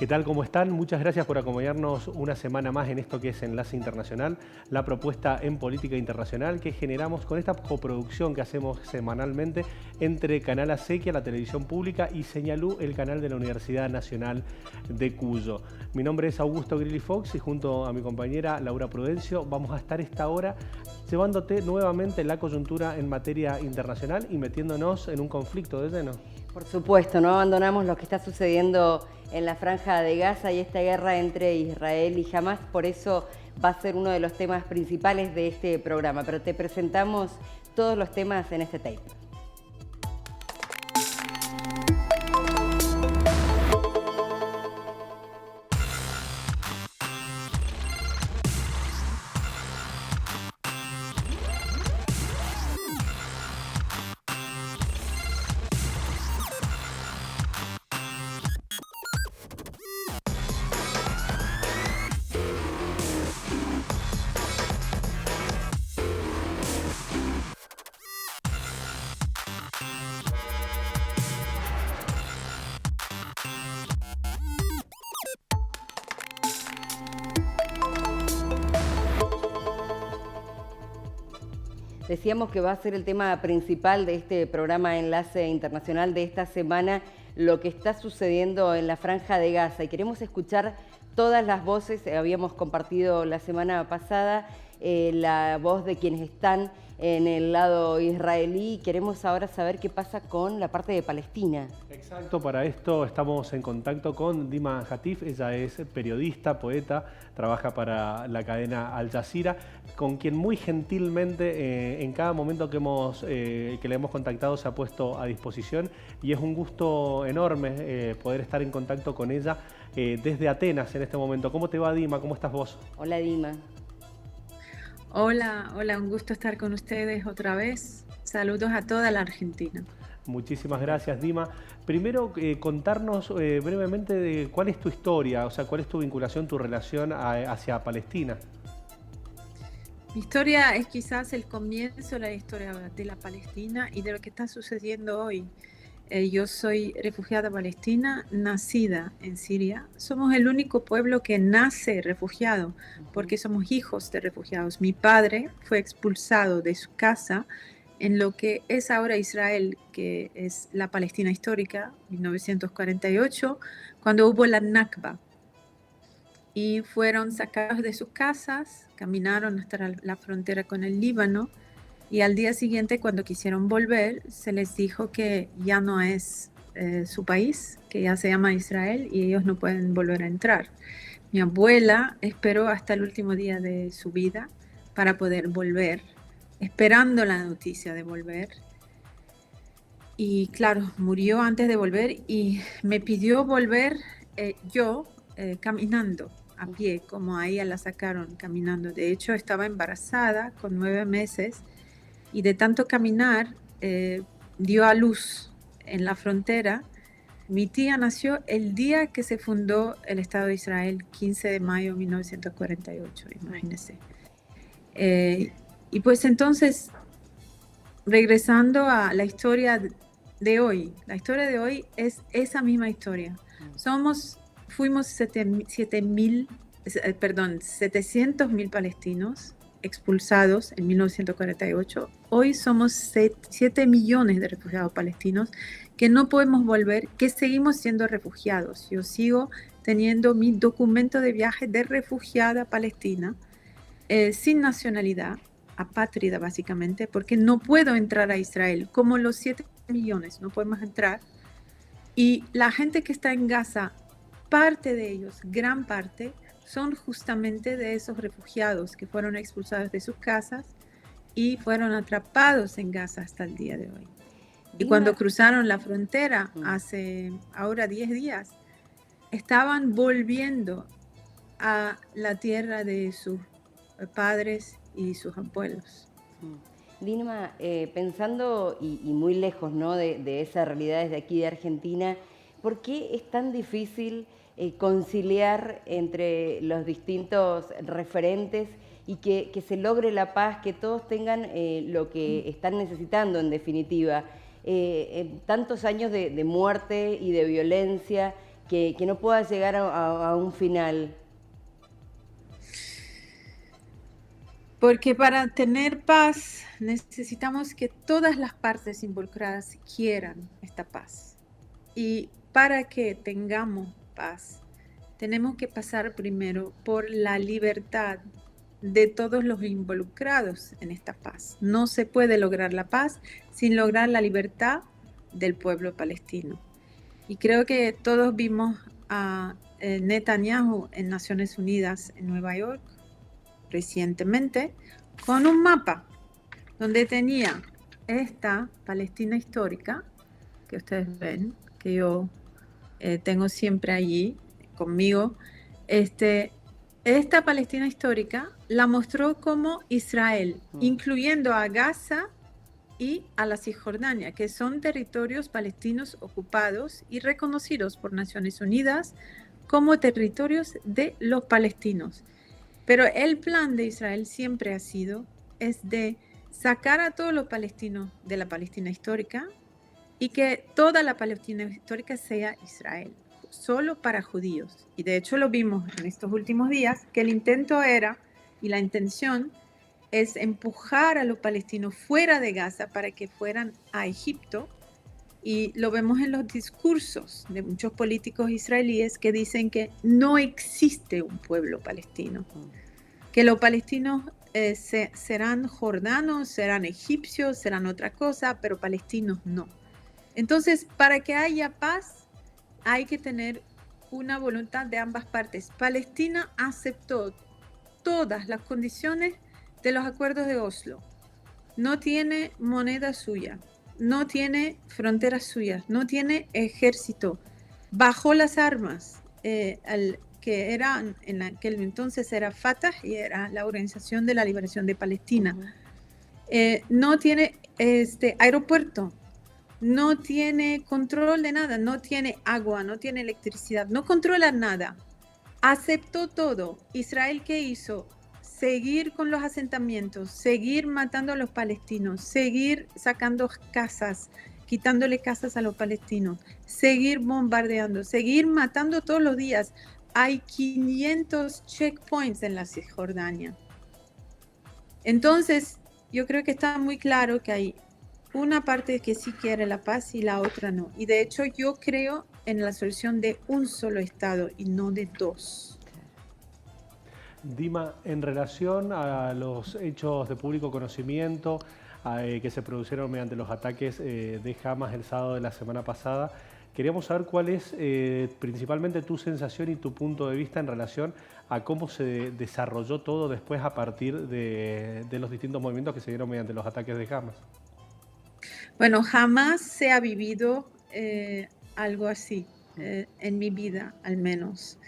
¿Qué tal? ¿Cómo están? Muchas gracias por acompañarnos una semana más en esto que es Enlace Internacional, la propuesta en política internacional que generamos con esta coproducción que hacemos semanalmente entre Canal Acequia, la televisión pública, y Señalú, el canal de la Universidad Nacional de Cuyo. Mi nombre es Augusto Grilly Fox y junto a mi compañera Laura Prudencio vamos a estar esta hora llevándote nuevamente la coyuntura en materia internacional y metiéndonos en un conflicto de lleno. Por supuesto, no abandonamos lo que está sucediendo en la Franja de Gaza y esta guerra entre Israel y Hamás, por eso va a ser uno de los temas principales de este programa, pero te presentamos todos los temas en este tape. Decíamos que va a ser el tema principal de este programa Enlace Internacional de esta semana, lo que está sucediendo en la Franja de Gaza. Y queremos escuchar todas las voces. Habíamos compartido la semana pasada la voz de quienes están en el lado israelí. Queremos ahora saber qué pasa con la parte de Palestina. Exacto, para esto estamos en contacto con Dima Hatif. Ella es periodista, poeta, trabaja para la cadena Al Jazeera, con quien muy gentilmente en cada momento que le hemos contactado se ha puesto a disposición, y es un gusto enorme poder estar en contacto con ella desde Atenas en este momento. ¿Cómo te va, Dima? ¿Cómo estás vos? Hola, Dima. Hola, un gusto estar con ustedes otra vez. Saludos a toda la Argentina. Muchísimas gracias, Dima. Primero, contarnos brevemente de cuál es tu historia, o sea, cuál es tu vinculación, tu relación hacia Palestina. Mi historia es quizás el comienzo de la historia de la Palestina y de lo que está sucediendo hoy. Yo soy refugiada palestina, nacida en Siria. Somos el único pueblo que nace refugiado, porque somos hijos de refugiados. Mi padre fue expulsado de su casa en lo que es ahora Israel, que es la Palestina histórica, 1948, cuando hubo la Nakba. Y fueron sacados de sus casas, caminaron hasta la frontera con el Líbano, y al día siguiente, cuando quisieron volver, se les dijo que ya no es su país, que ya se llama Israel y ellos no pueden volver a entrar. Mi abuela esperó hasta el último día de su vida para poder volver, esperando la noticia de volver. Y claro, murió antes de volver y me pidió volver caminando, a pie, como a ella la sacaron caminando. De hecho, estaba embarazada con 9 meses. Y de tanto caminar, dio a luz en la frontera. Mi tía nació el día que se fundó el Estado de Israel, 15 de mayo de 1948, imagínense. Y pues entonces, regresando a la historia de hoy, la historia de hoy es esa misma historia. Fuimos 700.000 palestinos expulsados en 1948. Hoy somos 7 millones de refugiados palestinos que no podemos volver, que seguimos siendo refugiados. Yo sigo teniendo mi documento de viaje de refugiada palestina, sin nacionalidad, apátrida básicamente, porque no puedo entrar a Israel. Como los 7 millones no podemos entrar. Y la gente que está en Gaza, parte de ellos, gran parte, son justamente de esos refugiados que fueron expulsados de sus casas y fueron atrapados en Gaza hasta el día de hoy. Y cuando cruzaron la frontera hace ahora 10 días, estaban volviendo a la tierra de sus padres y sus abuelos. Dima, pensando y muy lejos, ¿no?, de esa realidad desde aquí de Argentina, ¿por qué es tan difícil conciliar entre los distintos referentes y que se logre la paz, que todos tengan lo que están necesitando en definitiva? Tantos años de muerte y de violencia, que no pueda llegar a un final? Porque para tener paz necesitamos que todas las partes involucradas quieran esta paz. Y para que tengamos paz, tenemos que pasar primero por la libertad de todos los involucrados en esta paz. No se puede lograr la paz sin lograr la libertad del pueblo palestino. Y creo que todos vimos a Netanyahu en Naciones Unidas en Nueva York recientemente con un mapa donde tenía esta Palestina histórica que ustedes ven, que yo tengo siempre allí conmigo. Esta Palestina histórica la mostró como Israel, incluyendo a Gaza y a la Cisjordania, que son territorios palestinos ocupados y reconocidos por Naciones Unidas como territorios de los palestinos. Pero el plan de Israel siempre ha sido de sacar a todos los palestinos de la Palestina histórica y que toda la Palestina histórica sea Israel, solo para judíos. Y de hecho lo vimos en estos últimos días, que el intento era, y la intención es empujar a los palestinos fuera de Gaza para que fueran a Egipto. Y lo vemos en los discursos de muchos políticos israelíes que dicen que no existe un pueblo palestino, que los palestinos serán jordanos, serán egipcios, serán otra cosa, pero palestinos no. Entonces, para que haya paz, hay que tener una voluntad de ambas partes. Palestina aceptó todas las condiciones de los acuerdos de Oslo. No tiene moneda suya, no tiene fronteras suyas, no tiene ejército. Bajó las armas, que eran en aquel entonces era Fatah y era la Organización de la Liberación de Palestina. No tiene aeropuerto, no tiene control de nada, no tiene agua, no tiene electricidad, no controla nada. Aceptó todo. Israel, ¿qué hizo? Seguir con los asentamientos, seguir matando a los palestinos, seguir sacando casas, quitándole casas a los palestinos, seguir bombardeando, seguir matando todos los días. Hay 500 checkpoints en la Cisjordania. Entonces, yo creo que está muy claro que hay una parte que sí quiere la paz y la otra no. Y de hecho, yo creo en la solución de un solo Estado y no de dos. Dima, en relación a los hechos de público conocimiento que se produjeron mediante los ataques de Hamas el sábado de la semana pasada, queríamos saber cuál es principalmente tu sensación y tu punto de vista en relación a cómo se desarrolló todo después a partir de los distintos movimientos que se dieron mediante los ataques de Hamas. Bueno, jamás se ha vivido algo así, en mi vida al menos.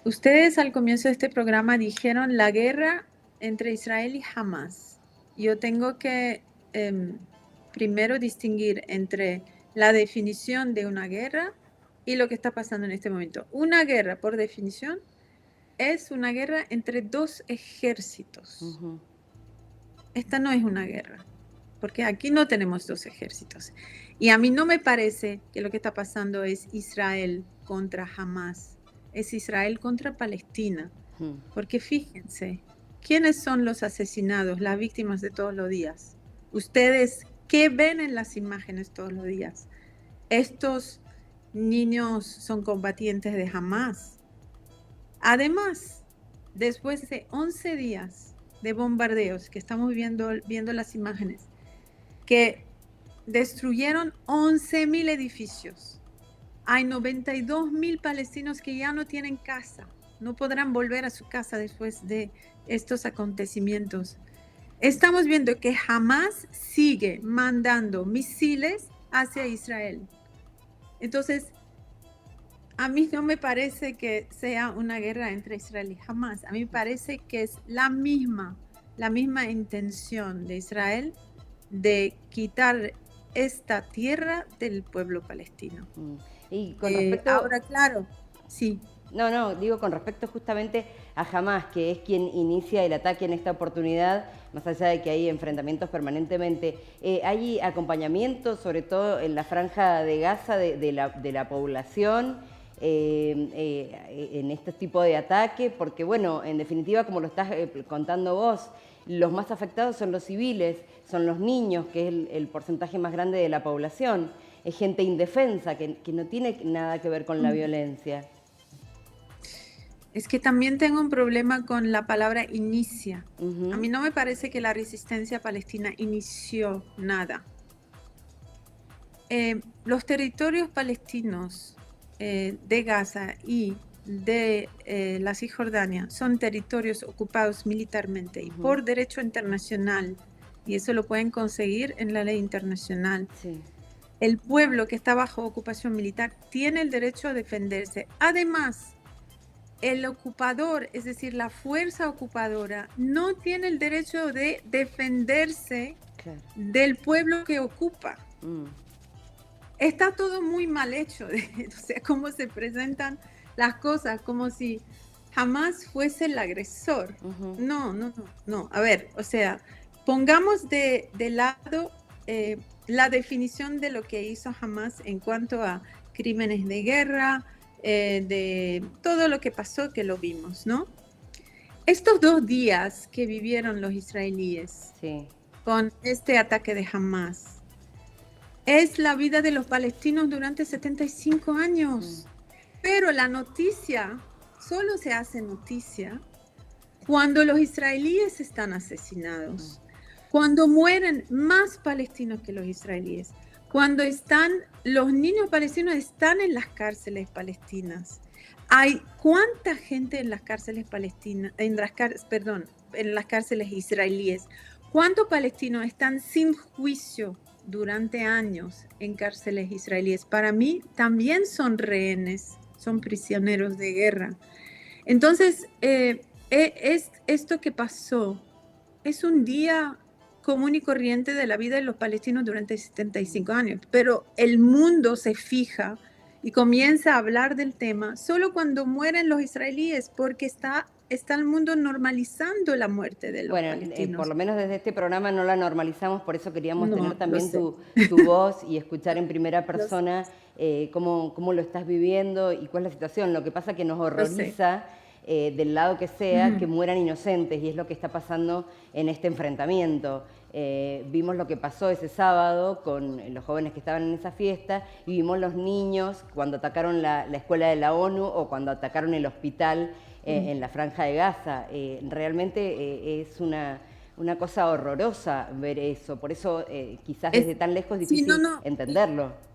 Ustedes al comienzo de este programa dijeron la guerra entre Israel y Hamas. Yo tengo que primero distinguir entre la definición de una guerra y lo que está pasando en este momento. Una guerra, por definición, es una guerra entre dos ejércitos. Esta no es una guerra, porque aquí no tenemos dos ejércitos. Y a mí no me parece que lo que está pasando es Israel contra Hamas. Es Israel contra Palestina. Porque fíjense, ¿quiénes son los asesinados, las víctimas de todos los días? Ustedes, ¿qué ven en las imágenes todos los días? Estos niños son combatientes de Hamas. Además, después de 11 días de bombardeos, que estamos viendo las imágenes, que destruyeron 11.000 edificios. Hay 92.000 palestinos que ya no tienen casa, no podrán volver a su casa después de estos acontecimientos. Estamos viendo que Hamas sigue mandando misiles hacia Israel. Entonces, a mí no me parece que sea una guerra entre Israel y Hamas. A mí me parece que es la misma intención de Israel de quitar esta tierra del pueblo palestino. Y con respecto... ahora, claro, sí. No, digo con respecto justamente a Hamas, que es quien inicia el ataque en esta oportunidad, más allá de que hay enfrentamientos permanentemente. ¿Hay acompañamiento, sobre todo en la franja de Gaza, de la población? en este tipo de ataque? Porque, bueno, en definitiva, como lo estás contando vos, los más afectados son los civiles, son los niños, que es el porcentaje más grande de la población. Es gente indefensa, que no tiene nada que ver con la violencia. Es que también tengo un problema con la palabra inicia. A mí no me parece que la resistencia palestina inició nada. Los territorios palestinos de Gaza y de la Cisjordania son territorios ocupados militarmente y por derecho internacional, y eso lo pueden conseguir en la ley internacional. Sí. El pueblo que está bajo ocupación militar tiene el derecho a defenderse. Además, el ocupador, es decir, la fuerza ocupadora, no tiene el derecho de defenderse del pueblo que ocupa. Está todo muy mal hecho, o sea, cómo se presentan las cosas, como si Hamás fuese el agresor. No. A ver, o sea, pongamos de lado la definición de lo que hizo Hamás en cuanto a crímenes de guerra, de todo lo que pasó, que lo vimos, ¿no? Estos 2 días que vivieron los israelíes con este ataque de Hamás, es la vida de los palestinos durante 75 años. Pero la noticia solo se hace noticia cuando los israelíes están asesinados, cuando mueren más palestinos que los israelíes, cuando los niños palestinos están en las cárceles palestinas. Hay cuánta gente en las cárceles palestinas, en las cárceles israelíes. ¿Cuántos palestinos están sin juicio durante años en cárceles israelíes? Para mí también son rehenes, son prisioneros de guerra. Entonces, esto que pasó es un día común y corriente de la vida de los palestinos durante 75 años, pero el mundo se fija y comienza a hablar del tema solo cuando mueren los israelíes, porque está el mundo normalizando la muerte de los palestinos. Por lo menos desde este programa no la normalizamos, por eso queríamos tener también tu voz y escuchar en primera persona cómo lo estás viviendo y cuál es la situación. Lo que pasa es que nos horroriza, del lado que sea, que mueran inocentes, y es lo que está pasando en este enfrentamiento. Vimos lo que pasó ese sábado con los jóvenes que estaban en esa fiesta, y vimos los niños cuando atacaron la escuela de la ONU o cuando atacaron el hospital en la Franja de Gaza. Realmente es una cosa horrorosa ver eso, por eso quizás desde tan lejos es difícil entenderlo.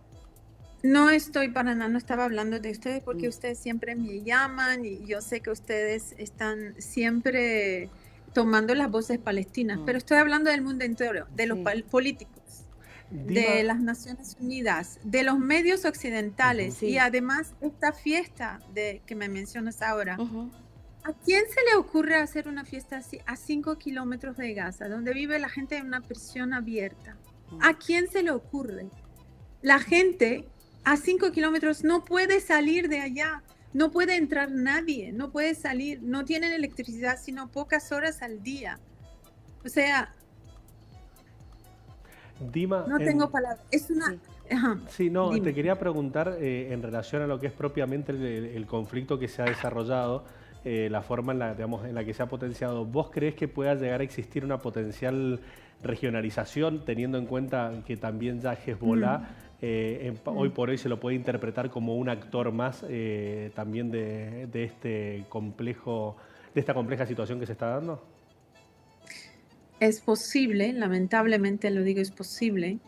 No estoy para nada, no estaba hablando de ustedes porque ustedes siempre me llaman y yo sé que ustedes están siempre tomando las voces palestinas, pero estoy hablando del mundo entero, de los políticos, de las Naciones Unidas, de los medios occidentales y además esta fiesta que me mencionas ahora. ¿A quién se le ocurre hacer una fiesta así a 5 kilómetros de Gaza, donde vive la gente en una prisión abierta? ¿A quién se le ocurre? La gente a 5 kilómetros no puede salir de allá, no puede entrar nadie, no puede salir, no tienen electricidad sino pocas horas al día. O sea, Dima, no tengo palabras. Es una... Sí, no, te quería preguntar en relación a lo que es propiamente el conflicto que se ha desarrollado, la forma en la que se ha potenciado. ¿Vos creés que pueda llegar a existir una potencial regionalización, teniendo en cuenta que también ya Hezbollah hoy por hoy se lo puede interpretar como un actor más también de esta compleja situación que se está dando? Es posible, lamentablemente lo digo, es posible.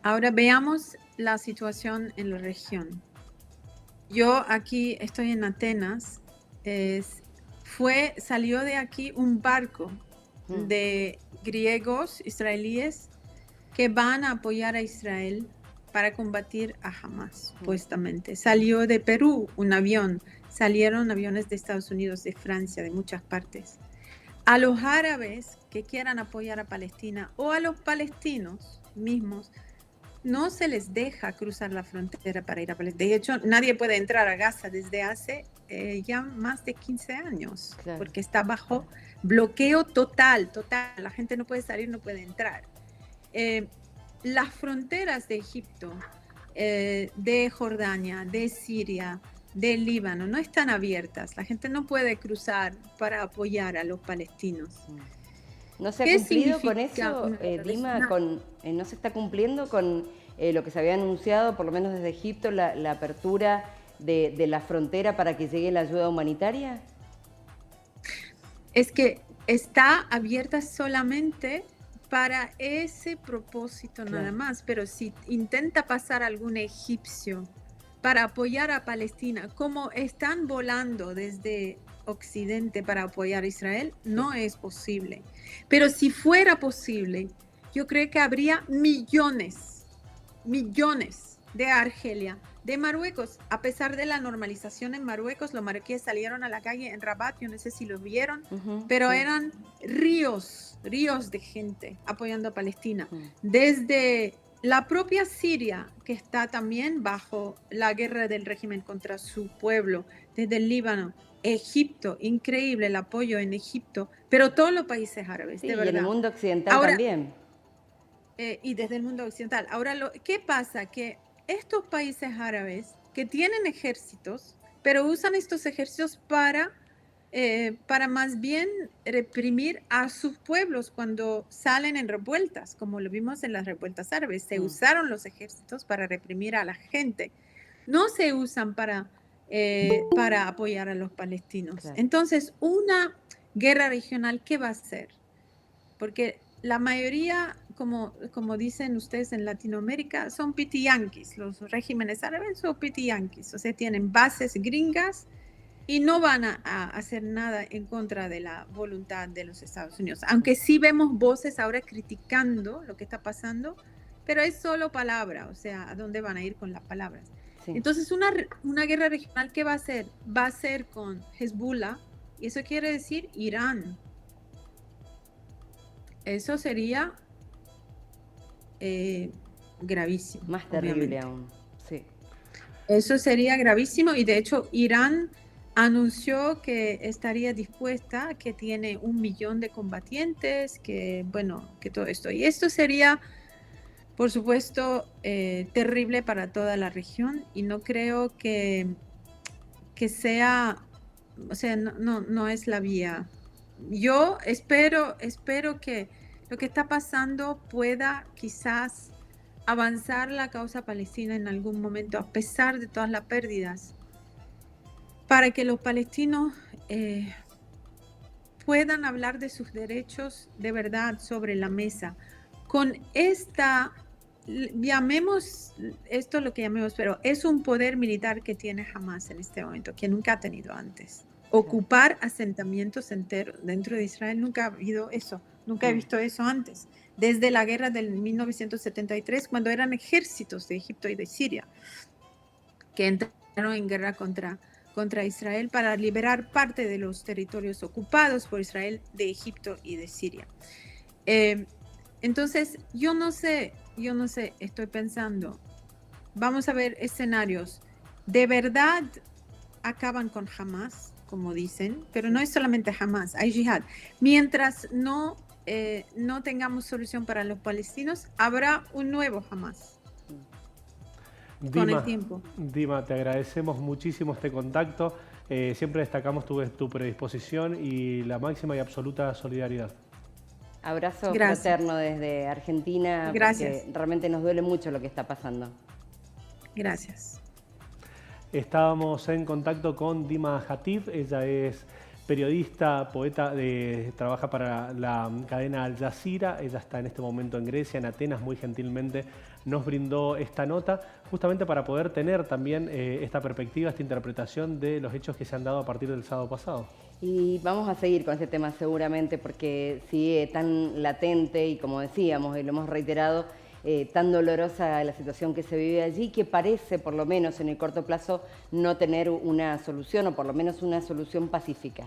Ahora veamos la situación en la región. Yo aquí estoy en Atenas. Salió de aquí un barco de griegos israelíes que van a apoyar a Israel para combatir a Hamás, supuestamente. Salió de Perú un avión, salieron aviones de Estados Unidos, de Francia, de muchas partes. A los árabes que quieran apoyar a Palestina o a los palestinos mismos, no se les deja cruzar la frontera para ir a Palestina. De hecho, nadie puede entrar a Gaza desde hace ya más de 15 años, porque está bajo bloqueo total. La gente no puede salir, no puede entrar. Las fronteras de Egipto, de Jordania, de Siria, del Líbano no están abiertas. La gente no puede cruzar para apoyar a los palestinos. ¿No se ha cumplido con eso, Dima? ¿No se está cumpliendo con lo que se había anunciado, por lo menos desde Egipto, la apertura de la frontera para que llegue la ayuda humanitaria? Es que está abierta solamente para ese propósito nada más, pero si intenta pasar algún egipcio para apoyar a Palestina, como están volando desde Occidente para apoyar a Israel, no es posible. Pero si fuera posible, yo creo que habría millones de Argelia, de Marruecos. A pesar de la normalización en Marruecos, los marroquíes salieron a la calle en Rabat, yo no sé si los vieron, pero eran ríos de gente apoyando a Palestina. Desde la propia Siria, que está también bajo la guerra del régimen contra su pueblo, desde el Líbano, Egipto, increíble el apoyo en Egipto, pero todos los países árabes, sí, de verdad. Y en el mundo occidental también. Y desde el mundo occidental. Ahora, ¿qué pasa? Que estos países árabes que tienen ejércitos, pero usan estos ejércitos para más bien reprimir a sus pueblos cuando salen en revueltas, como lo vimos en las revueltas árabes. Se usaron los ejércitos para reprimir a la gente. No se usan para apoyar a los palestinos. Claro. Entonces, una guerra regional, ¿qué va a ser? Porque la mayoría, como dicen ustedes en Latinoamérica, son pitiyanquis. Los regímenes árabes son pitiyanquis, o sea, tienen bases gringas y no van a hacer nada en contra de la voluntad de los Estados Unidos. Aunque sí vemos voces ahora criticando lo que está pasando, pero es solo palabra, o sea, ¿a dónde van a ir con las palabras? Sí. Entonces, una guerra regional, ¿qué va a ser? Va a ser con Hezbollah, y eso quiere decir Irán. Eso sería gravísimo. Más terrible aún, sí. Eso sería gravísimo, y de hecho Irán anunció que estaría dispuesta, que tiene 1 millón de combatientes, que bueno, que todo esto. Y esto sería, por supuesto, terrible para toda la región, y no creo que sea, o sea, no es la vía. Yo espero que lo que está pasando pueda quizás avanzar la causa palestina en algún momento, a pesar de todas las pérdidas, para que los palestinos puedan hablar de sus derechos de verdad sobre la mesa. Con esta, llamemos esto lo que llamemos, pero es un poder militar que tiene Hamas en este momento, que nunca ha tenido antes. Ocupar asentamientos enteros dentro de Israel, nunca ha habido eso, nunca he visto eso antes, desde la guerra del 1973, cuando eran ejércitos de Egipto y de Siria, que entraron en guerra contra Israel para liberar parte de los territorios ocupados por Israel de Egipto y de Siria. Entonces, yo no sé, estoy pensando, vamos a ver escenarios, de verdad acaban con Hamas, como dicen, pero no es solamente Hamas, hay yihad. Mientras no tengamos solución para los palestinos, habrá un nuevo Hamas. Con el tiempo. Dima, te agradecemos muchísimo este contacto. Siempre destacamos tu predisposición y la máxima y absoluta solidaridad. Abrazo fraterno desde Argentina. Gracias. Porque realmente nos duele mucho lo que está pasando. Gracias. Estábamos en contacto con Dima Hatif. Ella es periodista, poeta, trabaja para la cadena Al Jazeera. Ella está en este momento en Grecia, en Atenas. Muy gentilmente nos brindó esta nota, justamente para poder tener también esta perspectiva, esta interpretación de los hechos que se han dado a partir del sábado pasado. Y vamos a seguir con este tema seguramente, porque sigue tan latente y, como decíamos y lo hemos reiterado, tan dolorosa la situación que se vive allí, que parece, por lo menos en el corto plazo, no tener una solución, o por lo menos una solución pacífica.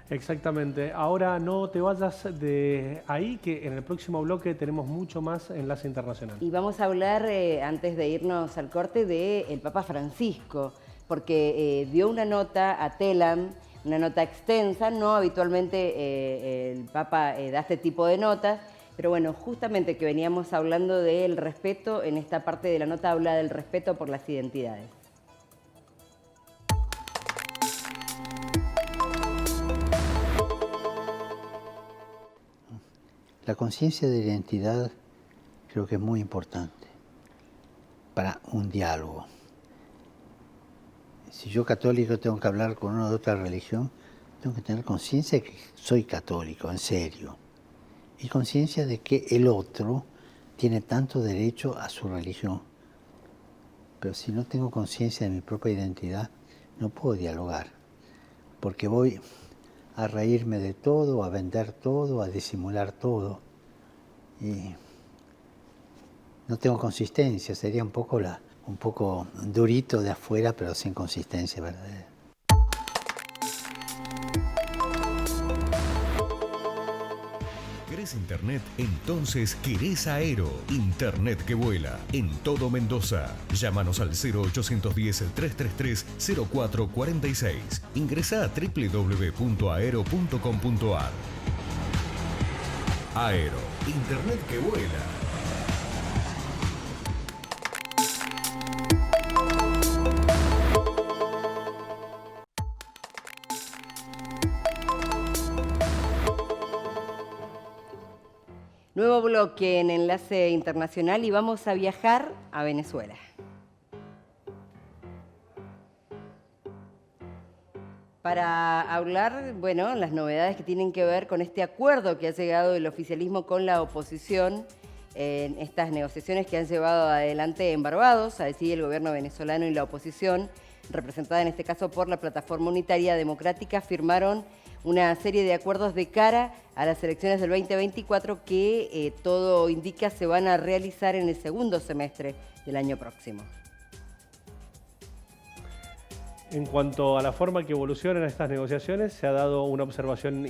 Exactamente. Ahora no te vayas de ahí, que en el próximo bloque tenemos mucho más Enlace Internacional. Y vamos a hablar, antes de irnos al corte, del Papa Francisco, porque dio una nota a Telam, una nota extensa. No habitualmente el Papa da este tipo de notas, pero bueno, justamente que veníamos hablando del respeto, en esta parte de la nota habla del respeto por las identidades. La conciencia de identidad creo que es muy importante para un diálogo. Si yo católico tengo que hablar con uno de otra religión, tengo que tener conciencia de que soy católico, en serio. Y conciencia de que el otro tiene tanto derecho a su religión. Pero si no tengo conciencia de mi propia identidad, no puedo dialogar. Porque voy a reírme de todo, a vender todo, a disimular todo. Y no tengo consistencia, sería un poco durito de afuera, pero sin consistencia verdadera. ¿Querés internet? Entonces querés Aero. Internet que vuela en todo Mendoza. Llámanos al 0810-333-0446. Ingresá a www.aero.com.ar. Aero. Internet que vuela. Nuevo bloque en Enlace Internacional y vamos a viajar a Venezuela. Para hablar, bueno, las novedades que tienen que ver con este acuerdo que ha llegado el oficialismo con la oposición en estas negociaciones que han llevado adelante en Barbados, a decir el gobierno venezolano y la oposición, representada en este caso por la Plataforma Unitaria Democrática, firmaron una serie de acuerdos de cara a las elecciones del 2024 que todo indica se van a realizar en el segundo semestre del año próximo. En cuanto a la forma que evolucionan estas negociaciones, se ha dado una observación,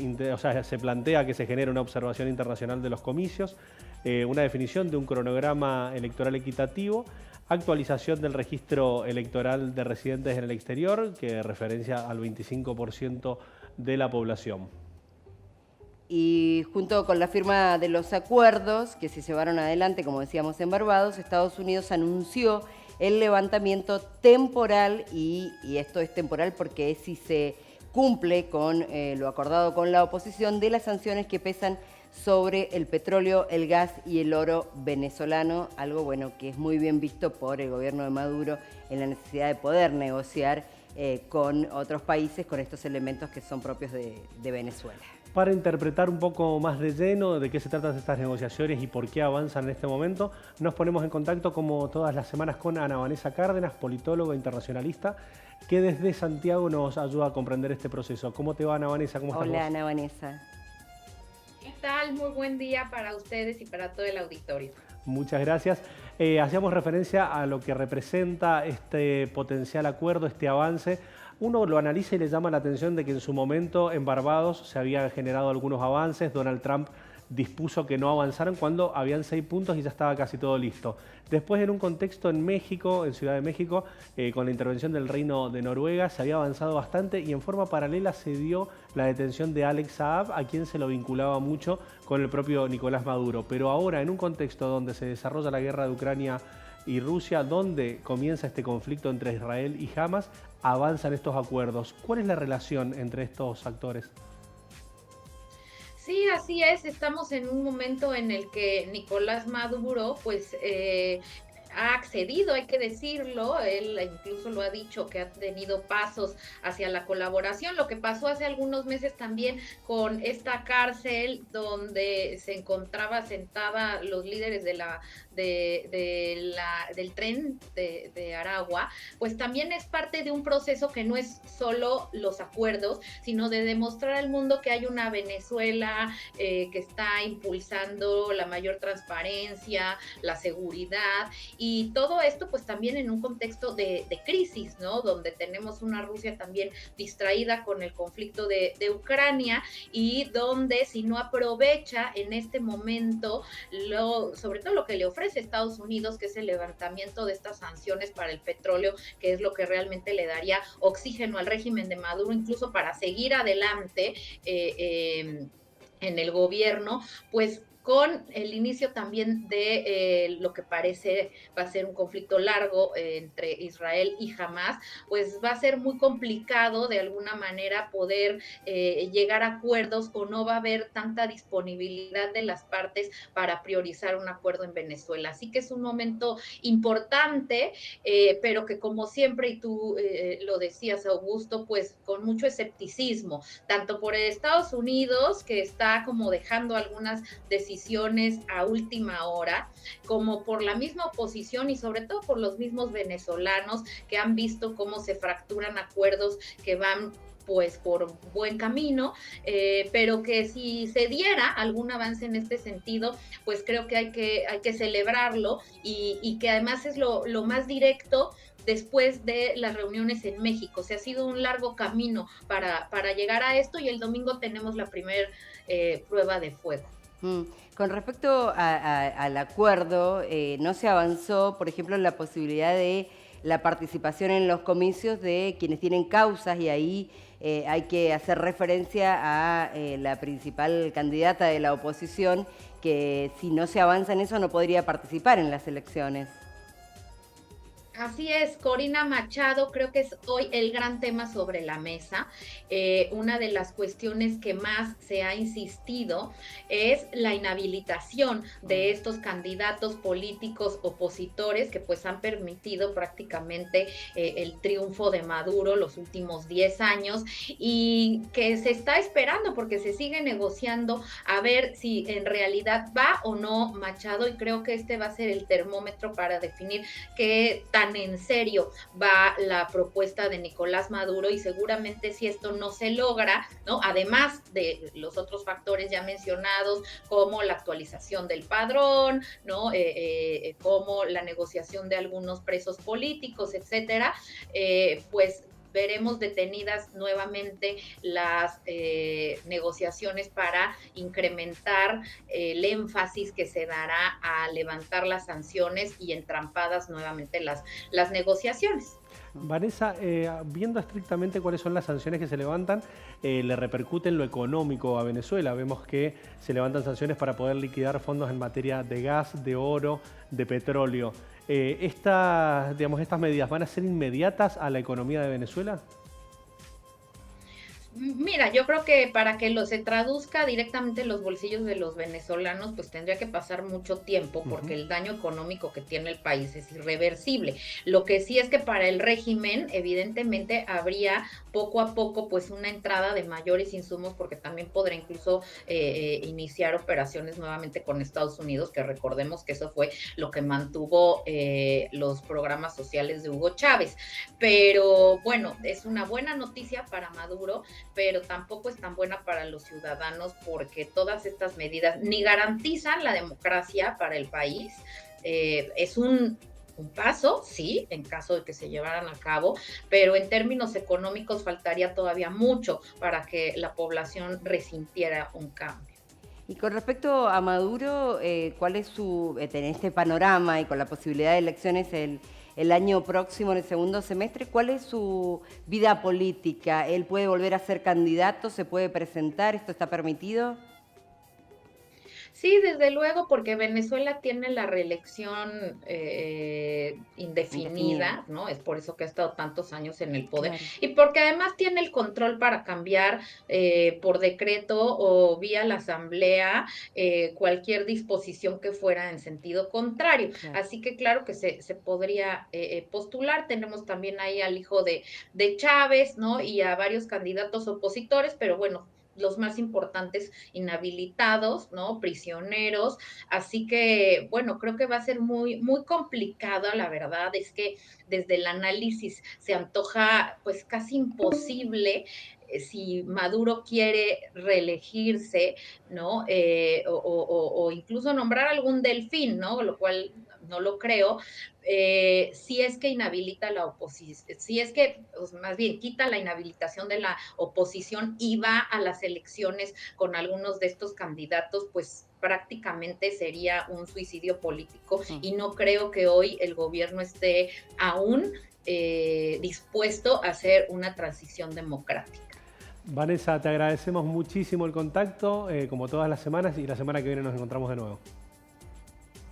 se plantea que se genere una observación internacional de los comicios, una definición de un cronograma electoral equitativo, actualización del registro electoral de residentes en el exterior, que referencia al 25% de la población. Y junto con la firma de los acuerdos que se llevaron adelante, como decíamos, en Barbados, Estados Unidos anunció el levantamiento temporal, y esto es temporal porque es si se cumple con lo acordado con la oposición, de las sanciones que pesan sobre el petróleo, el gas y el oro venezolano, algo bueno que es muy bien visto por el gobierno de Maduro en la necesidad de poder negociar con otros países con estos elementos que son propios de Venezuela. Para interpretar un poco más de lleno de qué se tratan estas negociaciones y por qué avanzan en este momento, nos ponemos en contacto como todas las semanas con Ana Vanessa Cárdenas, politóloga internacionalista, que desde Santiago nos ayuda a comprender este proceso. ¿Cómo te va, Ana Vanessa? ¿Cómo estás? Hola, Ana Vanessa. ¿Qué tal? Muy buen día para ustedes y para todo el auditorio. Muchas gracias. Hacíamos referencia a lo que representa este potencial acuerdo, este avance. Uno lo analiza y le llama la atención de que en su momento en Barbados se habían generado algunos avances. Donald Trump dispuso que no avanzaran cuando habían 6 puntos y ya estaba casi todo listo. Después, en un contexto en México, en Ciudad de México, con la intervención del Reino de Noruega, se había avanzado bastante y en forma paralela se dio la detención de Alex Saab, a quien se lo vinculaba mucho con el propio Nicolás Maduro. Pero ahora, en un contexto donde se desarrolla la guerra de Ucrania y Rusia, donde comienza este conflicto entre Israel y Hamas, avanzan estos acuerdos. ¿Cuál es la relación entre estos actores? Sí, así es. Estamos en un momento en el que Nicolás Maduro, pues, ha accedido, hay que decirlo, él incluso lo ha dicho, que ha tenido pasos hacia la colaboración. Lo que pasó hace algunos meses también con esta cárcel donde se encontraba sentada los líderes del tren de Aragua, pues también es parte de un proceso que no es solo los acuerdos, sino de demostrar al mundo que hay una Venezuela que está impulsando la mayor transparencia, la seguridad, y todo esto pues también en un contexto de crisis, ¿no? Donde tenemos una Rusia también distraída con el conflicto de Ucrania, y donde si no aprovecha en este momento sobre todo lo que le ofrece Estados Unidos, que es el levantamiento de estas sanciones para el petróleo, que es lo que realmente le daría oxígeno al régimen de Maduro, incluso para seguir adelante en el gobierno, pues con el inicio también de lo que parece va a ser un conflicto largo entre Israel y Hamás, pues va a ser muy complicado de alguna manera poder llegar a acuerdos, o no va a haber tanta disponibilidad de las partes para priorizar un acuerdo en Venezuela. Así que es un momento importante, pero que como siempre, y tú lo decías, Augusto, pues con mucho escepticismo, tanto por Estados Unidos, que está como dejando algunas decisiones a última hora, como por la misma oposición y sobre todo por los mismos venezolanos que han visto cómo se fracturan acuerdos que van pues por buen camino, pero que si se diera algún avance en este sentido, pues creo que hay que celebrarlo, y que además es lo más directo después de las reuniones en México. O sea, ha sido un largo camino para llegar a esto, y el domingo tenemos la primera prueba de fuego. Con respecto al acuerdo, no se avanzó, por ejemplo, en la posibilidad de la participación en los comicios de quienes tienen causas, y ahí hay que hacer referencia a la principal candidata de la oposición, que si no se avanza en eso no podría participar en las elecciones. Así es, Corina Machado, creo que es hoy el gran tema sobre la mesa. Una de las cuestiones que más se ha insistido es la inhabilitación de estos candidatos políticos opositores que pues han permitido prácticamente el triunfo de Maduro los últimos 10 años, y que se está esperando porque se sigue negociando a ver si en realidad va o no Machado, y creo que este va a ser el termómetro para definir qué tan en serio va la propuesta de Nicolás Maduro, y seguramente si esto no se logra, ¿no? Además de los otros factores ya mencionados, como la actualización del padrón, ¿no? Como la negociación de algunos presos políticos, etcétera, pues veremos detenidas nuevamente las negociaciones para incrementar el énfasis que se dará a levantar las sanciones y entrampadas nuevamente las negociaciones. Vanessa, viendo estrictamente cuáles son las sanciones que se levantan, le repercute en lo económico a Venezuela. Vemos que se levantan sanciones para poder liquidar fondos en materia de gas, de oro, de petróleo. ¿Estas medidas van a ser inmediatas a la economía de Venezuela? Mira, yo creo que para que se traduzca directamente en los bolsillos de los venezolanos, pues tendría que pasar mucho tiempo, porque el daño económico que tiene el país es irreversible. Lo que sí es que para el régimen, evidentemente, habría poco a poco pues una entrada de mayores insumos, porque también podrá incluso iniciar operaciones nuevamente con Estados Unidos, que recordemos que eso fue lo que mantuvo los programas sociales de Hugo Chávez. Pero bueno, es una buena noticia para Maduro, pero tampoco es tan buena para los ciudadanos, porque todas estas medidas ni garantizan la democracia para el país. Es un paso, sí, en caso de que se llevaran a cabo, pero en términos económicos faltaría todavía mucho para que la población resintiera un cambio. Y con respecto a Maduro, ¿cuál es en este panorama y con la posibilidad de elecciones el año próximo, en el segundo semestre, cuál es su vida política? ¿Él puede volver a ser candidato? ¿Se puede presentar? ¿Esto está permitido? Sí, desde luego, porque Venezuela tiene la reelección indefinida, ¿no? Es por eso que ha estado tantos años en el poder. Claro. Y porque además tiene el control para cambiar por decreto o vía la asamblea cualquier disposición que fuera en sentido contrario. Claro. Así que claro que se podría postular. Tenemos también ahí al hijo de Chávez, ¿no? Y a varios candidatos opositores, pero bueno, los más importantes inhabilitados, ¿no? Prisioneros. Así que, bueno, creo que va a ser muy, muy complicado. La verdad es que desde el análisis se antoja pues casi imposible si Maduro quiere reelegirse, ¿no? O incluso nombrar algún delfín, ¿no? Lo cual no lo creo. Si es que inhabilita la oposición, si es que, pues, más bien quita la inhabilitación de la oposición y va a las elecciones con algunos de estos candidatos, pues prácticamente sería un suicidio político, y no creo que hoy el gobierno esté aún dispuesto a hacer una transición democrática. Vanessa, te agradecemos muchísimo el contacto, como todas las semanas, y la semana que viene nos encontramos de nuevo.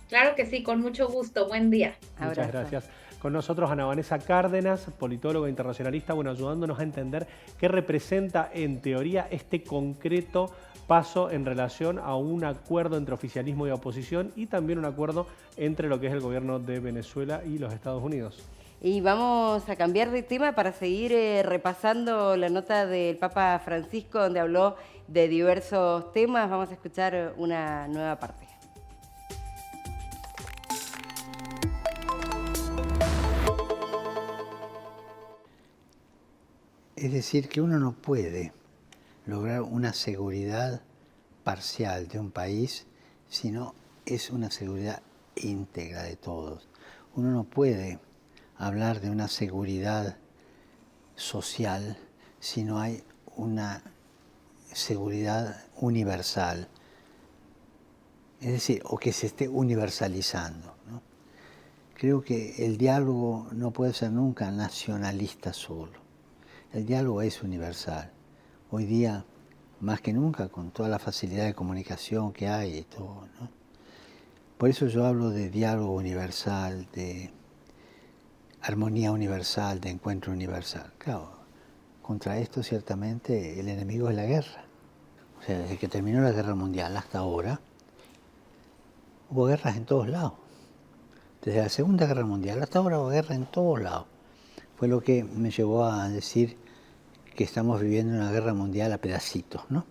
Claro que sí, con mucho gusto. Buen día. Muchas gracias. Con nosotros Ana Vanessa Cárdenas, politóloga internacionalista, ayudándonos a entender qué representa en teoría este concreto paso en relación a un acuerdo entre oficialismo y oposición y también un acuerdo entre lo que es el gobierno de Venezuela y los Estados Unidos. Y vamos a cambiar de tema para seguir repasando la nota del Papa Francisco, donde habló de diversos temas. Vamos a escuchar una nueva parte. Es decir, que uno no puede lograr una seguridad parcial de un país, sino es una seguridad íntegra de todos. Uno no puede hablar de una seguridad social si no hay una seguridad universal, es decir, o que se esté universalizando, ¿no? Creo que el diálogo no puede ser nunca nacionalista solo. El diálogo es universal. Hoy día, más que nunca, con toda la facilidad de comunicación que hay y todo, ¿no? Por eso yo hablo de diálogo universal, de armonía universal, de encuentro universal. Claro, contra esto ciertamente el enemigo es la guerra. O sea, desde que terminó la Guerra Mundial hasta ahora, hubo guerras en todos lados. Desde la Segunda Guerra Mundial hasta ahora hubo guerra en todos lados. Fue lo que me llevó a decir que estamos viviendo una guerra mundial a pedacitos, ¿no?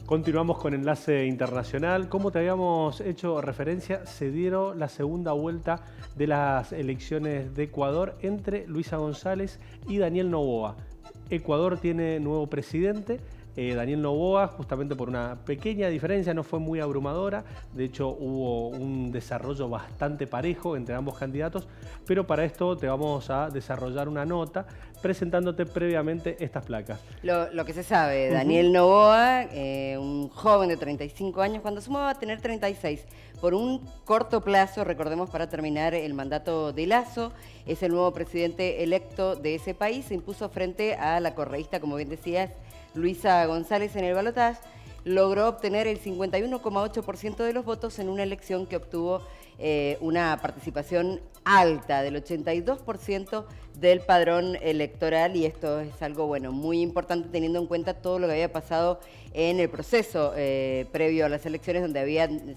Continuamos con Enlace Internacional. Como te habíamos hecho referencia, se dieron la segunda vuelta de las elecciones de Ecuador entre Luisa González y Daniel Noboa. Ecuador tiene nuevo presidente. Daniel Noboa, justamente por una pequeña diferencia, no fue muy abrumadora. De hecho, hubo un desarrollo bastante parejo entre ambos candidatos, pero para esto te vamos a desarrollar una nota presentándote previamente estas placas. Lo que se sabe, Daniel Noboa, un joven de 35 años, cuando sumaba a tener 36, por un corto plazo, recordemos, para terminar el mandato de Lasso, es el nuevo presidente electo de ese país, se impuso frente a la correísta, como bien decías, Luisa González en el balotaje, logró obtener el 51,8% de los votos en una elección que obtuvo una participación alta del 82% del padrón electoral, y esto es algo bueno, muy importante teniendo en cuenta todo lo que había pasado en el proceso previo a las elecciones, donde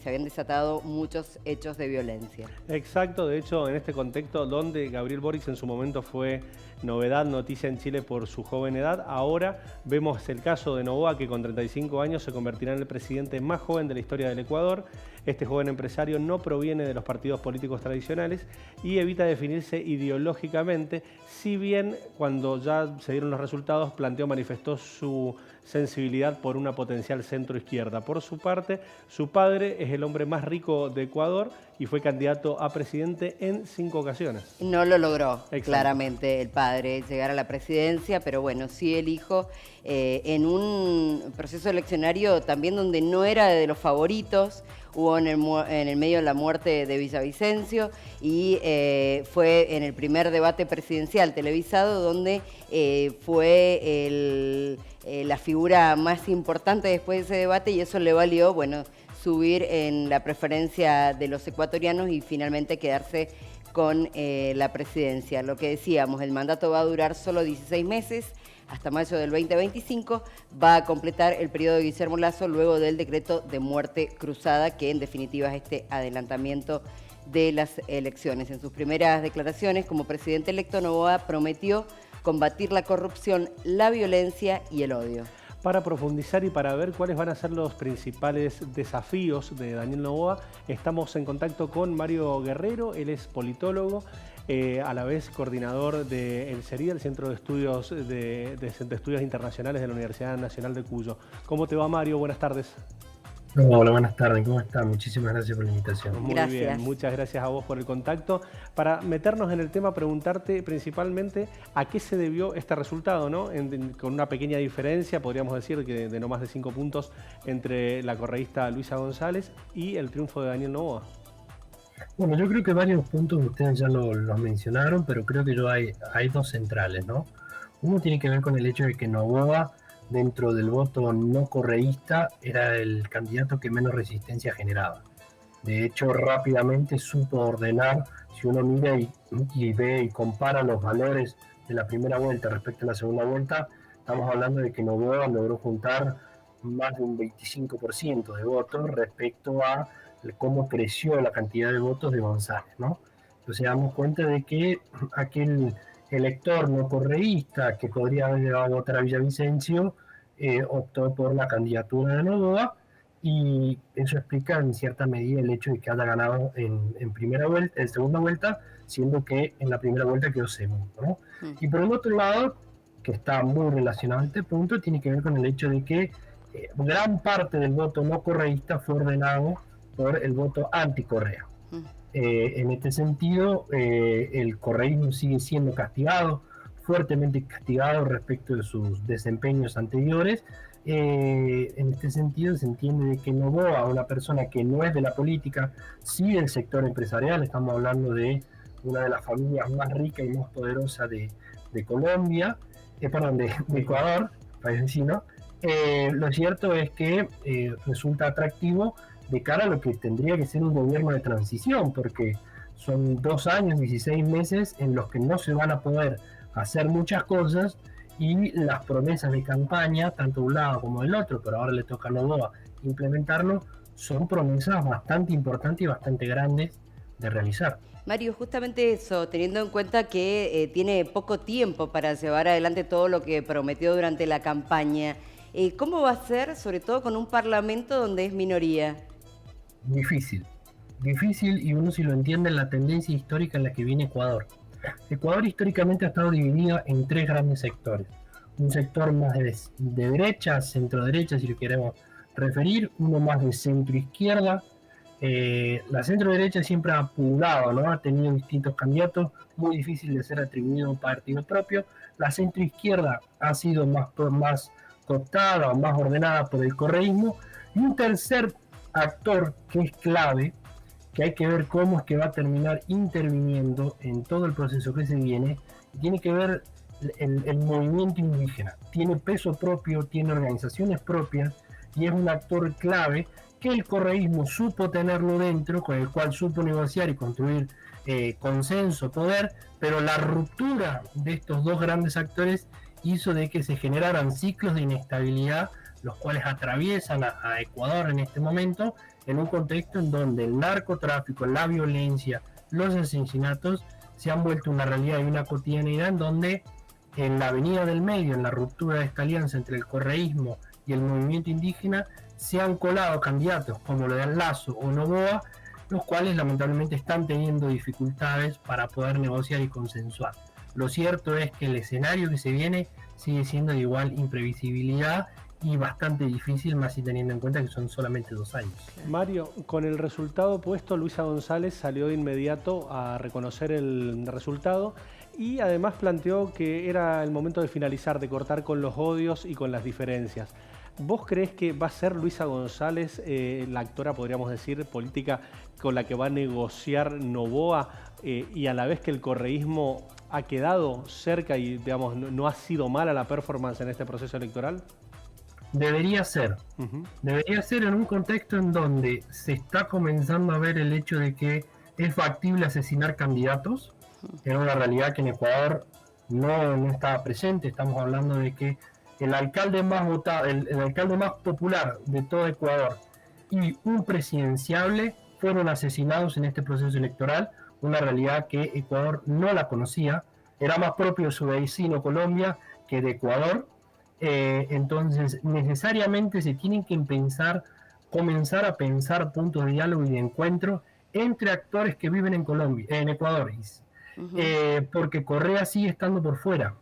se habían desatado muchos hechos de violencia. Exacto, de hecho en este contexto donde Gabriel Boric en su momento fue novedad, noticia en Chile por su joven edad, ahora vemos el caso de Noboa, que con 35 años se convertirá en el presidente más joven de la historia del Ecuador. Este joven empresario no proviene de los partidos políticos tradicionales y evita definirse ideológicamente, si bien cuando ya se dieron los resultados manifestó su sensibilidad por una potencial centro-izquierda. Por su parte, su padre es el hombre más rico de Ecuador y fue candidato a presidente en 5 ocasiones. No lo logró, Exacto. Claramente, el padre llegar a la presidencia, pero bueno, sí el hijo, en un proceso eleccionario también donde no era de los favoritos. Hubo en el medio la muerte de Villavicencio y fue en el primer debate presidencial televisado donde fue la figura más importante después de ese debate, y eso le valió, bueno, subir en la preferencia de los ecuatorianos y finalmente quedarse con la presidencia. Lo que decíamos, el mandato va a durar solo 16 meses, hasta mayo del 2025, va a completar el periodo de Guillermo Lasso luego del decreto de muerte cruzada, que en definitiva es este adelantamiento de las elecciones. En sus primeras declaraciones como presidente electo, Noboa prometió combatir la corrupción, la violencia y el odio. Para profundizar y para ver cuáles van a ser los principales desafíos de Daniel Noboa, estamos en contacto con Mario Guerrero. Él es politólogo, a la vez coordinador del CERIA, el Centro de Estudios Internacionales de la Universidad Nacional de Cuyo. ¿Cómo te va, Mario? Buenas tardes. Hola, buenas tardes, ¿cómo están? Muchísimas gracias por la invitación. Muy bien, muchas gracias a vos por el contacto. Para meternos en el tema, preguntarte principalmente a qué se debió este resultado, ¿no? Con una pequeña diferencia, podríamos decir, que de no más de 5 puntos entre la correísta Luisa González y el triunfo de Daniel Noboa. Bueno, yo creo que varios puntos ustedes ya los mencionaron, pero creo que hay dos centrales, ¿no? Uno tiene que ver con el hecho de que Noboa, dentro del voto no correísta, era el candidato que menos resistencia generaba. De hecho, rápidamente supo ordenar, si uno mira y ve y compara los valores de la primera vuelta respecto a la segunda vuelta, estamos hablando de que Noboa logró juntar más de un 25% de votos respecto a cómo creció la cantidad de votos de González, ¿no? Entonces damos cuenta de que aquel elector no correísta que podría haber llegado a votar a Villavicencio optó por la candidatura de Noboa, y eso explica en cierta medida el hecho de que haya ganado en segunda vuelta, siendo que en la primera vuelta quedó segundo, ¿no? Y por el otro lado, que está muy relacionado a este punto, tiene que ver con el hecho de que gran parte del voto no correísta fue ordenado por el voto anticorrea. En este sentido, el correísmo sigue siendo castigado, fuertemente castigado respecto de sus desempeños anteriores. En este sentido se entiende de que Noboa, una persona que no es de la política, sí del sector empresarial, estamos hablando de una de las familias más ricas y más poderosas de Colombia, de Ecuador, país vecino. Lo cierto es que resulta atractivo de cara a lo que tendría que ser un gobierno de transición, porque son 2 años, 16 meses en los que no se van a poder hacer muchas cosas, y las promesas de campaña, tanto de un lado como del otro, pero ahora le toca a Noboa implementarlo, son promesas bastante importantes y bastante grandes de realizar. Mario, justamente eso, teniendo en cuenta que tiene poco tiempo para llevar adelante todo lo que prometió durante la campaña, ¿cómo va a ser, sobre todo con un parlamento donde es minoría? Difícil, y uno si lo entiende en la tendencia histórica en la que viene Ecuador. Ecuador históricamente ha estado dividido en 3 grandes sectores. Un sector más de derecha, centro-derecha, si lo queremos referir, uno más de centro-izquierda. La centro-derecha siempre ha pululado, ¿no? Ha tenido distintos candidatos, muy difícil de ser atribuido a un partido propio. La centro-izquierda ha sido más cooptada o más ordenada por el correísmo. Y un tercer actor que es clave, que hay que ver cómo es que va a terminar interviniendo en todo el proceso que se viene, tiene que ver el movimiento indígena. Tiene peso propio, tiene organizaciones propias, y es un actor clave que el correísmo supo tenerlo dentro, con el cual supo negociar y construir consenso, poder, pero la ruptura de estos 2 grandes actores hizo de que se generaran ciclos de inestabilidad, los cuales atraviesan a Ecuador en este momento, en un contexto en donde el narcotráfico, la violencia, los asesinatos se han vuelto una realidad y una cotidianidad, en donde en la avenida del medio, en la ruptura de esta alianza entre el correísmo y el movimiento indígena, se han colado candidatos como lo de Lazo o Noboa, los cuales lamentablemente están teniendo dificultades para poder negociar y consensuar. Lo cierto es que el escenario que se viene sigue siendo de igual imprevisibilidad y bastante difícil, más si teniendo en cuenta que son solamente 2 años. Mario, con el resultado puesto, Luisa González salió de inmediato a reconocer el resultado y además planteó que era el momento de finalizar, de cortar con los odios y con las diferencias. ¿Vos creés que va a ser Luisa González la actora, podríamos decir, política con la que va a negociar Noboa y a la vez que el correísmo ha quedado cerca y, digamos, no ha sido mala la performance en este proceso electoral? Debería ser. Debería ser en un contexto en donde se está comenzando a ver el hecho de que es factible asesinar candidatos. Era una realidad que en Ecuador no estaba presente. Estamos hablando de que el alcalde más votado, el alcalde más popular de todo Ecuador y un presidenciable fueron asesinados en este proceso electoral. Una realidad que Ecuador no la conocía. Era más propio de su vecino Colombia que de Ecuador. Entonces necesariamente se tienen que comenzar a pensar puntos de diálogo y de encuentro entre actores que viven en Ecuador, porque Correa sigue estando por fuera,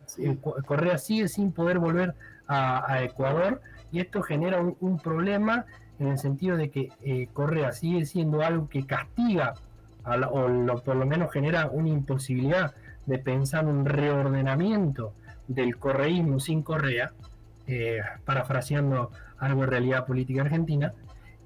Correa sigue sin poder volver a Ecuador, y esto genera un problema en el sentido de que Correa sigue siendo algo que castiga, por lo menos genera una imposibilidad de pensar un reordenamiento del correísmo sin Correa, parafraseando algo de realidad política argentina.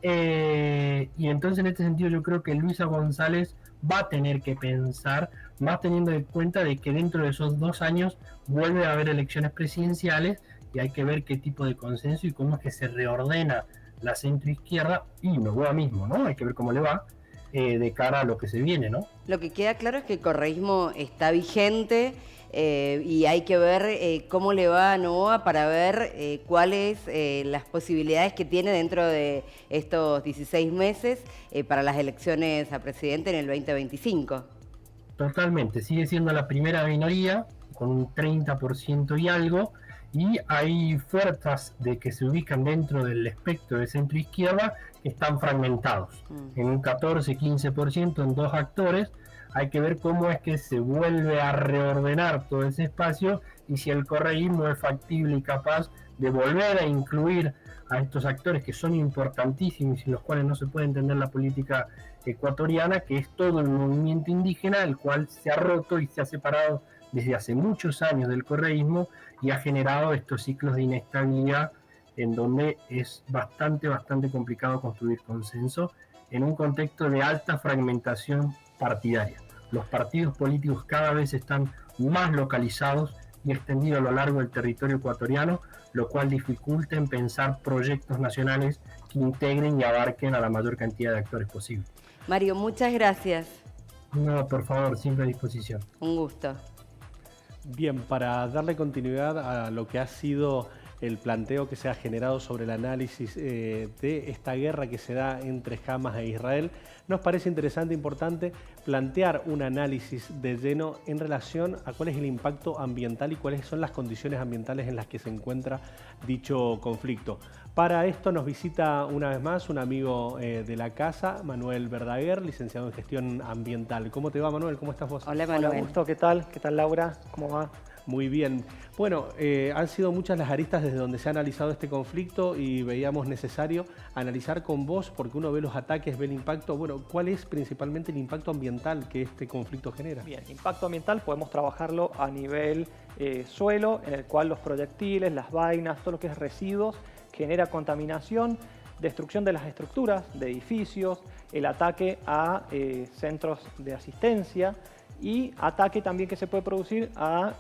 Y entonces en este sentido yo creo que Luisa González va a tener que pensar, más teniendo en cuenta de que dentro de esos 2 años vuelve a haber elecciones presidenciales y hay que ver qué tipo de consenso y cómo es que se reordena la centroizquierda y Noboa mismo, ¿no? Hay que ver cómo le va de cara a lo que se viene, ¿no? Lo que queda claro es que el correísmo está vigente y hay que ver cómo le va a Noboa para ver cuáles las posibilidades que tiene dentro de estos 16 meses para las elecciones a presidente en el 2025. Totalmente, sigue siendo la primera minoría con un 30% y algo, y hay fuerzas de que se ubican dentro del espectro de centro-izquierda que están fragmentados en un 14-15% en 2 actores. Hay que ver cómo es que se vuelve a reordenar todo ese espacio y si el correísmo es factible y capaz de volver a incluir a estos actores que son importantísimos y sin los cuales no se puede entender la política ecuatoriana, que es todo el movimiento indígena, el cual se ha roto y se ha separado desde hace muchos años del correísmo y ha generado estos ciclos de inestabilidad en donde es bastante complicado construir consenso en un contexto de alta fragmentación partidaria. Los partidos políticos cada vez están más localizados y extendidos a lo largo del territorio ecuatoriano, lo cual dificulta en pensar proyectos nacionales que integren y abarquen a la mayor cantidad de actores posible. Mario, muchas gracias. No, por favor, siempre a disposición. Un gusto. Bien, para darle continuidad a lo que ha sido el planteo que se ha generado sobre el análisis de esta guerra que se da entre Hamas e Israel, nos parece interesante e importante plantear un análisis de lleno en relación a cuál es el impacto ambiental y cuáles son las condiciones ambientales en las que se encuentra dicho conflicto. Para esto nos visita una vez más un amigo de la casa, Manuel Verdaguer, licenciado en Gestión Ambiental. ¿Cómo te va, Manuel? ¿Cómo estás vos? Hola, Manuel. Hola, Augusto. ¿Qué tal? ¿Qué tal, Laura? ¿Cómo va? Muy bien. Bueno, han sido muchas las aristas desde donde se ha analizado este conflicto y veíamos necesario analizar con vos, porque uno ve los ataques, ve el impacto. Bueno, ¿cuál es principalmente el impacto ambiental que este conflicto genera? Bien, impacto ambiental podemos trabajarlo a nivel suelo, en el cual los proyectiles, las vainas, todo lo que es residuos, genera contaminación, destrucción de las estructuras, de edificios, el ataque a centros de asistencia, y ataque también que se puede producir a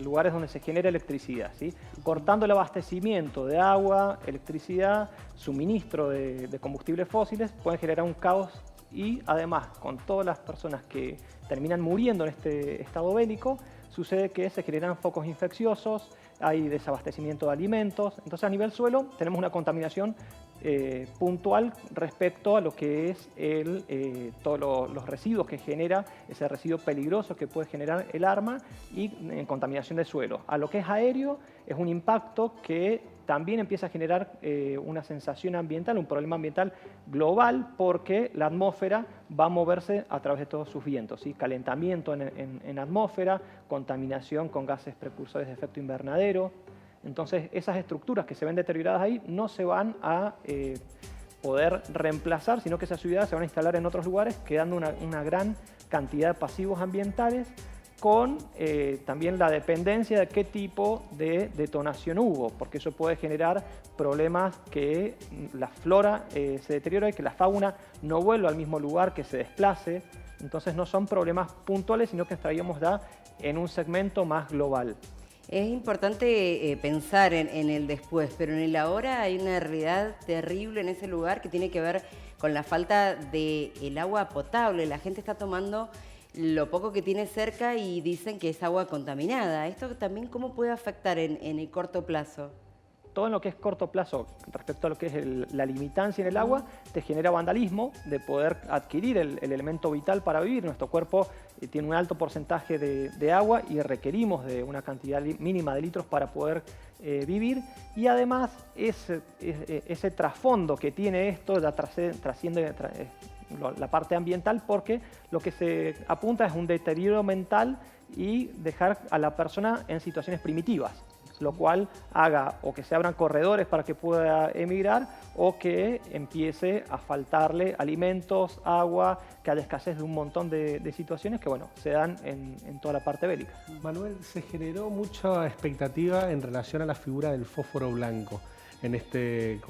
lugares donde se genera electricidad, ¿sí? Cortando el abastecimiento de agua, electricidad, suministro de combustibles fósiles, pueden generar un caos y además con todas las personas que terminan muriendo en este estado bélico, sucede que se generan focos infecciosos, hay desabastecimiento de alimentos. Entonces a nivel suelo tenemos una contaminación puntual respecto a lo que es todos los residuos que genera, ese residuo peligroso que puede generar el arma y contaminación de suelo. A lo que es aéreo es un impacto que también empieza a generar una sensación ambiental, un problema ambiental global, porque la atmósfera va a moverse a través de todos sus vientos, ¿sí? Calentamiento en atmósfera, contaminación con gases precursores de efecto invernadero. Entonces esas estructuras que se ven deterioradas ahí no se van a poder reemplazar, sino que esas ciudades se van a instalar en otros lugares, quedando una gran cantidad de pasivos ambientales, con también la dependencia de qué tipo de detonación hubo, porque eso puede generar problemas que la flora se deteriora y que la fauna no vuelva al mismo lugar, que se desplace. Entonces no son problemas puntuales, sino que estaríamos ya en un segmento más global. Es importante pensar en el después, pero en el ahora hay una realidad terrible en ese lugar que tiene que ver con la falta del agua potable. La gente está tomando lo poco que tiene cerca y dicen que es agua contaminada. ¿Esto también cómo puede afectar en el corto plazo? Todo en lo que es corto plazo, respecto a lo que es la limitancia en el agua, te genera vandalismo de poder adquirir el elemento vital para vivir. Nuestro cuerpo tiene un alto porcentaje de agua y requerimos de una cantidad mínima de litros para poder vivir. Y además ese trasfondo que tiene esto ya trasciende la parte ambiental, porque lo que se apunta es un deterioro mental y dejar a la persona en situaciones primitivas. lo cual haga o que se abran corredores para que pueda emigrar o que empiece a faltarle alimentos, agua, que haya escasez de un montón de situaciones que, bueno, se dan en toda la parte bélica. Manuel, se generó mucha expectativa en relación a la figura del fósforo blanco en este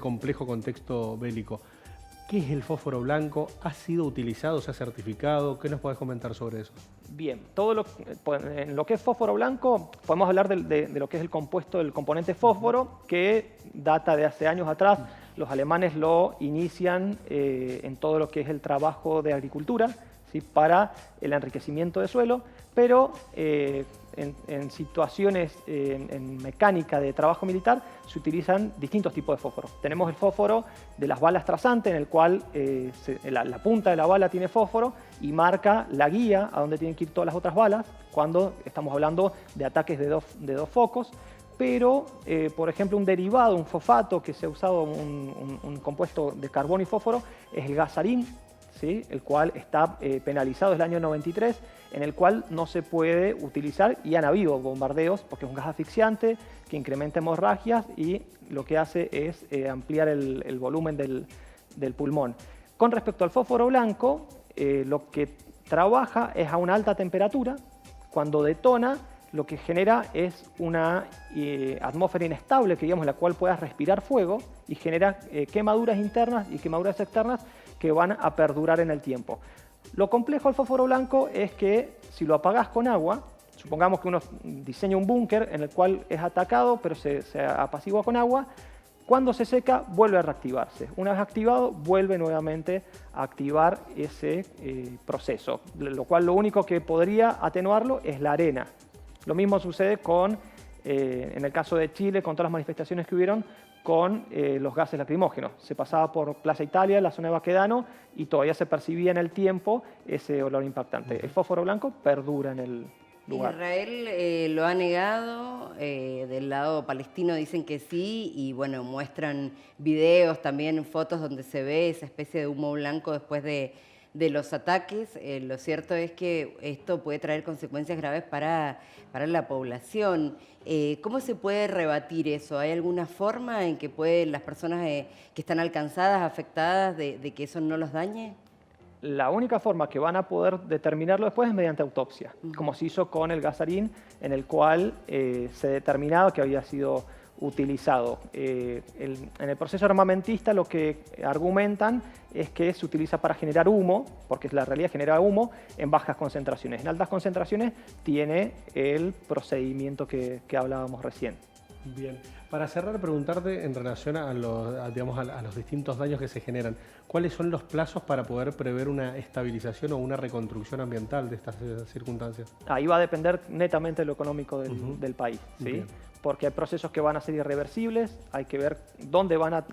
complejo contexto bélico. ¿Qué es el fósforo blanco? ¿Ha sido utilizado, se ha certificado? ¿Qué nos podés comentar sobre eso? Bien, en lo que es fósforo blanco, podemos hablar de lo que es el compuesto del componente fósforo, que data de hace años atrás. Los alemanes lo inician en todo lo que es el trabajo de agricultura, ¿sí? Para el enriquecimiento de suelo, pero en situaciones en mecánica de trabajo militar se utilizan distintos tipos de fósforo. Tenemos el fósforo de las balas trazantes, en el cual la punta de la bala tiene fósforo y marca la guía a donde tienen que ir todas las otras balas cuando estamos hablando de ataques de dos focos. Pero, por ejemplo, un derivado, un fosfato que se ha usado, un compuesto de carbono y fósforo, es el gasarín, ¿sí? El cual está penalizado desde el año 93, en el cual no se puede utilizar, y han habido bombardeos porque es un gas asfixiante que incrementa hemorragias y lo que hace es ampliar el volumen del pulmón. Con respecto al fósforo blanco, lo que trabaja es a una alta temperatura. Cuando detona, lo que genera es una atmósfera inestable, que, digamos, en la cual puedas respirar fuego, y genera quemaduras internas y quemaduras externas que van a perdurar en el tiempo. Lo complejo del fósforo blanco es que si lo apagás con agua, supongamos que uno diseña un búnker en el cual es atacado, pero se apacigua con agua, cuando se seca vuelve a reactivarse. Una vez activado, vuelve nuevamente a activar ese proceso, lo cual lo único que podría atenuarlo es la arena. Lo mismo sucede en el caso de Chile, con todas las manifestaciones que hubieron con los gases lacrimógenos. Se pasaba por Plaza Italia, la zona de Baquedano, y todavía se percibía en el tiempo ese olor impactante. El fósforo blanco perdura en el lugar. Israel lo ha negado, del lado palestino dicen que sí, y bueno, muestran videos, también fotos donde se ve esa especie de humo blanco después de los ataques. Lo cierto es que esto puede traer consecuencias graves para la población. ¿Cómo se puede rebatir eso? ¿Hay alguna forma en que las personas que están alcanzadas, afectadas, de que eso no los dañe? La única forma que van a poder determinarlo después es mediante autopsia, como se hizo con el gasarín, en el cual se determinaba que había sido utilizado. En el proceso armamentista lo que argumentan es que se utiliza para generar humo, porque la realidad genera humo en bajas concentraciones. En altas concentraciones tiene el procedimiento que hablábamos recién. Bien. Para cerrar, preguntarte en relación a los distintos daños que se generan, ¿cuáles son los plazos para poder prever una estabilización o una reconstrucción ambiental de estas circunstancias? Ahí va a depender netamente de lo económico del país, ¿sí? Porque hay procesos que van a ser irreversibles, hay que ver dónde van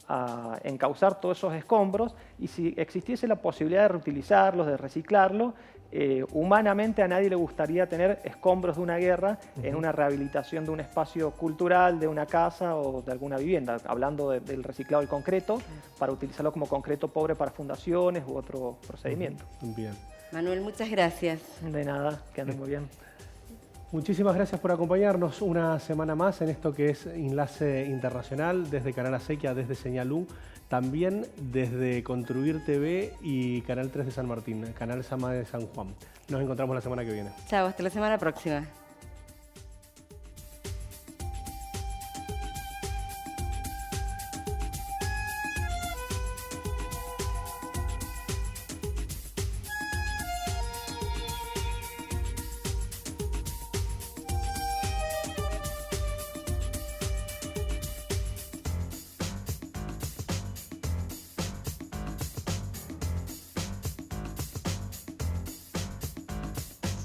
a encauzar todos esos escombros, y si existiese la posibilidad de reutilizarlos, de reciclarlos, humanamente a nadie le gustaría tener escombros de una guerra en una rehabilitación de un espacio cultural, de una casa o de alguna vivienda, hablando del reciclado del concreto, para utilizarlo como concreto pobre para fundaciones u otro procedimiento. Bien. Manuel, muchas gracias. De nada, que anden muy bien. Muchísimas gracias por acompañarnos una semana más en esto que es Enlace Internacional, desde Canal Acequia, desde Señal U, también desde Construir TV y Canal 3 de San Martín, Canal Sama de San Juan. Nos encontramos la semana que viene. Chao, hasta la semana próxima.